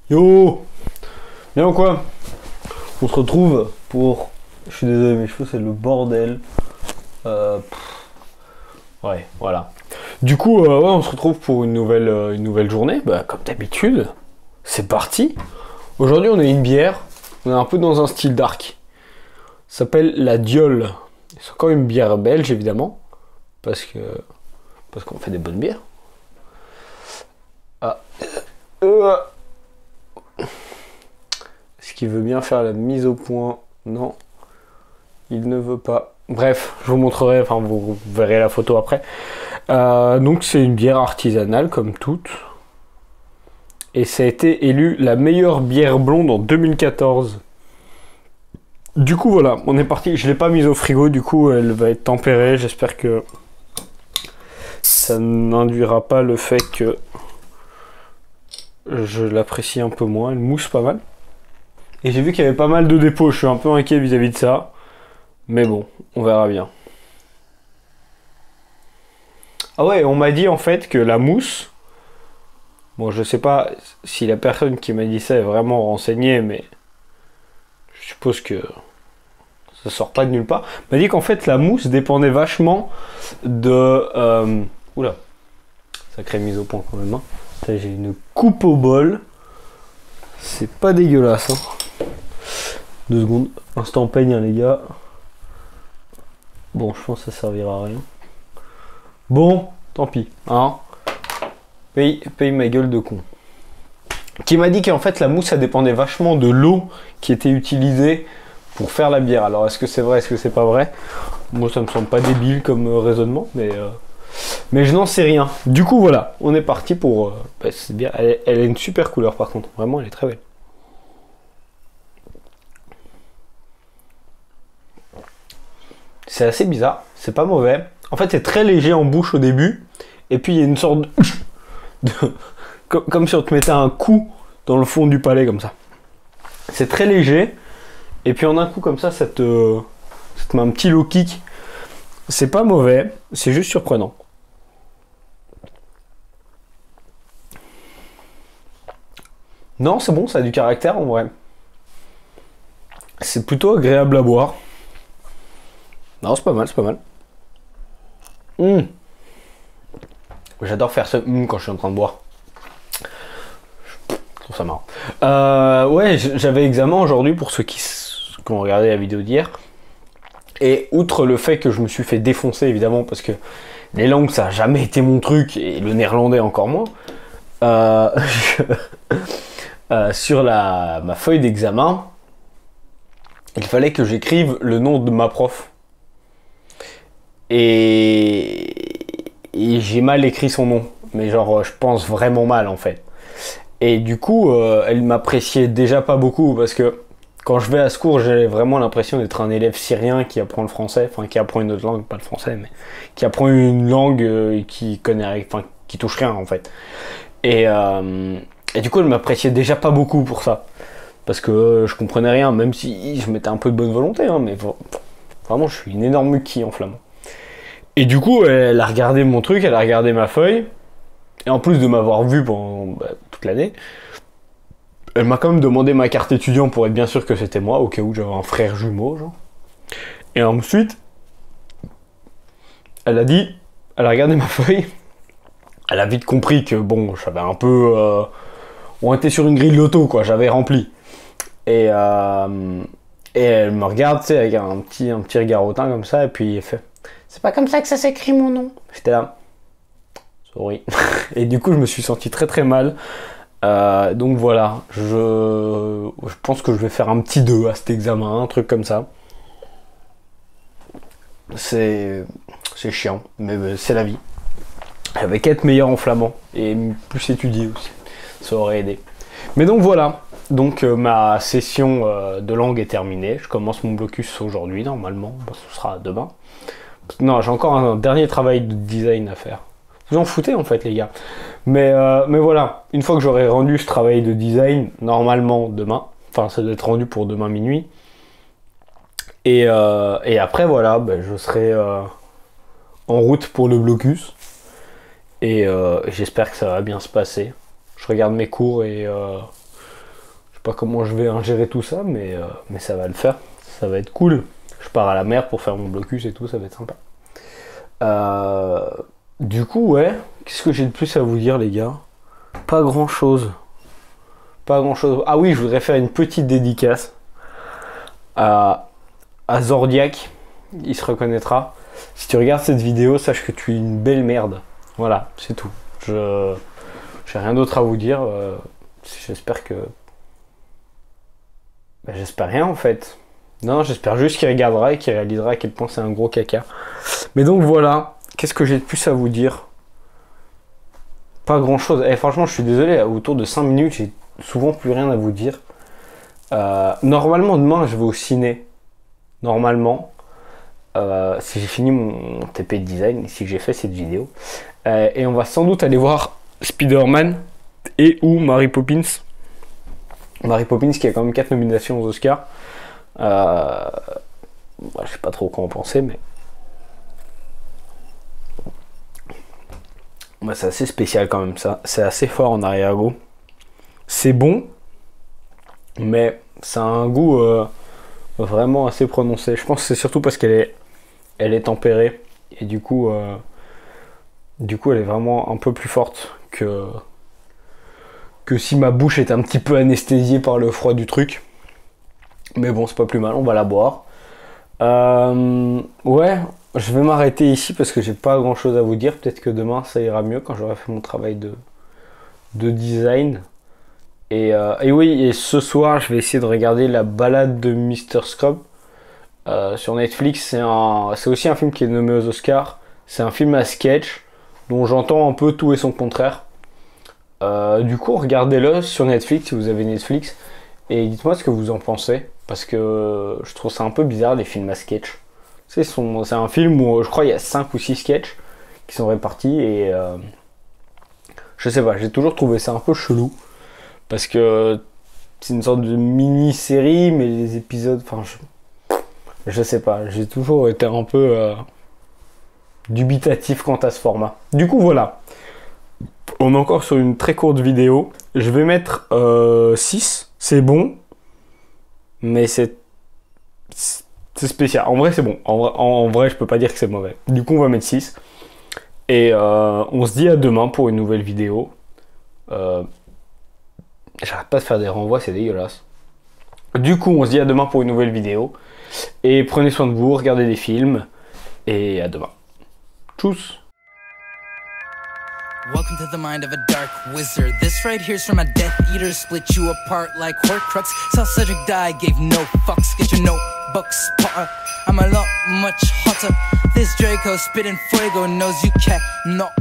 Yo! Bien ou quoi? On se retrouve pour... Je suis désolé, mes cheveux, c'est le bordel. Ouais, voilà. Du coup, ouais, on se retrouve pour une nouvelle journée. Bah, comme d'habitude, c'est parti. Aujourd'hui, on a une bière. On est un peu dans un style dark. Ça s'appelle la Diole. C'est encore une bière belge, évidemment. Parce qu'on fait des bonnes bières. Ah. Est-ce qu'il veut bien faire la mise au point? Non. Il ne veut pas. Bref, je vous montrerai, enfin vous verrez la photo après. Donc c'est une bière artisanale comme toutes. Et ça a été élu la meilleure bière blonde en 2014. Du coup voilà, on est parti. Je ne l'ai pas mise au frigo, du coup elle va être tempérée. J'espère que ça n'induira pas le fait que je l'apprécie un peu moins. Elle mousse pas mal. Et j'ai vu qu'il y avait pas mal de dépôts. Je suis un peu inquiet vis-à-vis de ça. Mais bon, on verra bien. Ah ouais, on m'a dit en fait que la mousse... Bon, je sais pas si la personne qui m'a dit ça est vraiment renseignée, mais... Je suppose que... ça sort pas de nulle part. M'a dit qu'en fait la mousse dépendait vachement de... Oula. Sacrée mise au point quand même. Hein. J'ai une coupe au bol. C'est pas dégueulasse. Hein. 2 secondes. Instant peigne, hein, les gars. Bon, je pense que ça servira à rien. Bon, tant pis. Hein. Paye ma gueule de con. Qui m'a dit qu'en fait la mousse ça dépendait vachement de l'eau qui était utilisée pour faire la bière. Alors est-ce que c'est vrai, est-ce que c'est pas vrai? Moi ça me semble pas débile comme raisonnement, mais je n'en sais rien. Du coup voilà, on est parti pour... c'est bien. Elle a une super couleur par contre, vraiment elle est très belle. C'est assez bizarre, c'est pas mauvais. En fait c'est très léger en bouche au début, et puis il y a une sorte de... comme si on te mettait un coup dans le fond du palais comme ça. C'est très léger, et puis en un coup comme ça te met un petit low kick. C'est pas mauvais, c'est juste surprenant. Non, c'est bon, ça a du caractère en vrai. C'est plutôt agréable à boire. Non, c'est pas mal, c'est pas mal. J'adore faire ce quand je suis en train de boire. Je trouve ça marrant. Ouais, j'avais examen aujourd'hui pour ceux qui ont regardé la vidéo d'hier. Et outre le fait que je me suis fait défoncer évidemment parce que les langues ça n'a jamais été mon truc et le néerlandais encore moins. Sur ma feuille d'examen, il fallait que j'écrive le nom de ma prof. Et j'ai mal écrit son nom, mais genre je pense vraiment mal en fait. Et du coup, elle m'appréciait déjà pas beaucoup parce que quand je vais à ce cours, j'ai vraiment l'impression d'être un élève syrien qui apprend le français, enfin qui apprend une autre langue, pas le français, mais qui apprend une langue qui connaît, enfin qui touche rien en fait. Et du coup, elle m'appréciait déjà pas beaucoup pour ça, parce que je comprenais rien, même si je mettais un peu de bonne volonté, hein, mais vraiment, je suis une énorme muquille en flamand. Et du coup, elle a regardé mon truc, elle a regardé ma feuille, et en plus de m'avoir vu pendant toute l'année, elle m'a quand même demandé ma carte étudiant pour être bien sûr que c'était moi, au cas où j'avais un frère jumeau, genre. Et ensuite, elle a regardé ma feuille, elle a vite compris que bon, j'avais un peu... on était sur une grille de loto, quoi, j'avais rempli. Et elle me regarde, tu sais, avec un petit regard hautain comme ça, et puis elle fait... C'est pas comme ça que ça s'écrit mon nom. J'étais là. Sorry. Et du coup, je me suis senti très très mal. Donc voilà, je pense que je vais faire un petit 2 à cet examen, un truc comme ça. C'est chiant, mais c'est la vie. J'avais qu'à être meilleur en flamand et plus étudier aussi. Ça aurait aidé. Mais donc voilà, donc ma session de langue est terminée. Je commence mon blocus aujourd'hui, normalement. Ce sera demain. Non, j'ai encore un dernier travail de design à faire. Vous en foutez en fait les gars. Mais voilà, une fois que j'aurai rendu ce travail de design, normalement demain, enfin ça doit être rendu pour demain minuit, et après voilà, je serai en route pour le blocus, et j'espère que ça va bien se passer. Je regarde mes cours et pas comment je vais ingérer tout ça, mais ça va le faire. Ça va être cool. Je pars à la mer pour faire mon blocus et tout, ça va être sympa. Du coup, ouais. Qu'est-ce que j'ai de plus à vous dire, les gars? Pas grand-chose. Pas grand-chose. Ah oui, je voudrais faire une petite dédicace à Zordiac. Il se reconnaîtra. Si tu regardes cette vidéo, sache que tu es une belle merde. Voilà, c'est tout. J'ai rien d'autre à vous dire. J'espère que... Ben, j'espère rien en fait. Non, j'espère juste qu'il regardera et qu'il réalisera à quel point c'est un gros caca. Mais donc voilà. Qu'est-ce que j'ai de plus à vous dire? Pas grand chose. Et franchement, je suis désolé. Autour de 5 minutes, j'ai souvent plus rien à vous dire. Normalement, demain, je vais au ciné. Normalement. Si j'ai fini mon TP de design, si j'ai fait cette vidéo. Et on va sans doute aller voir Spider-Man et ou Mary Poppins. Mary Poppins qui a quand même 4 nominations aux Oscars. Je sais pas trop quoi en penser, mais... Bah, c'est assez spécial quand même ça. C'est assez fort en arrière-goût. C'est bon, mais ça a un goût vraiment assez prononcé. Je pense que c'est surtout parce qu'elle est tempérée. Et du coup, elle est vraiment un peu plus forte que si ma bouche est un petit peu anesthésiée par le froid du truc. Mais bon, c'est pas plus mal, on va la boire. Ouais, je vais m'arrêter ici parce que j'ai pas grand chose à vous dire. Peut-être que demain ça ira mieux quand j'aurai fait mon travail de design. Et oui, et ce soir je vais essayer de regarder La Balade de Mr. Scrub sur Netflix. C'est aussi un film qui est nommé aux Oscars. C'est un film à sketch dont j'entends un peu tout et son contraire. Du coup, regardez-le sur Netflix si vous avez Netflix et dites-moi ce que vous en pensez parce que je trouve ça un peu bizarre les films à sketch. C'est un film où je crois il y a 5 ou 6 sketchs qui sont répartis et je sais pas, j'ai toujours trouvé ça un peu chelou parce que c'est une sorte de mini-série mais les épisodes, enfin je sais pas, j'ai toujours été un peu dubitatif quant à ce format. Du coup voilà. On est encore sur une très courte vidéo. Je vais mettre 6. C'est bon. Mais c'est spécial. En vrai, c'est bon. En vrai, je peux pas dire que c'est mauvais. Du coup, on va mettre 6. Et on se dit à demain pour une nouvelle vidéo. J'arrête pas de faire des renvois, c'est dégueulasse. Du coup, on se dit à demain pour une nouvelle vidéo. Et prenez soin de vous, regardez des films. Et à demain. Tchuss. Welcome to the mind of a dark wizard. This right here's from a Death Eater. Split you apart like Horcrux. Saw Cedric die, gave no fucks. Get your notebooks, Potter. I'm a lot much hotter. This Draco spitting fuego knows you cannot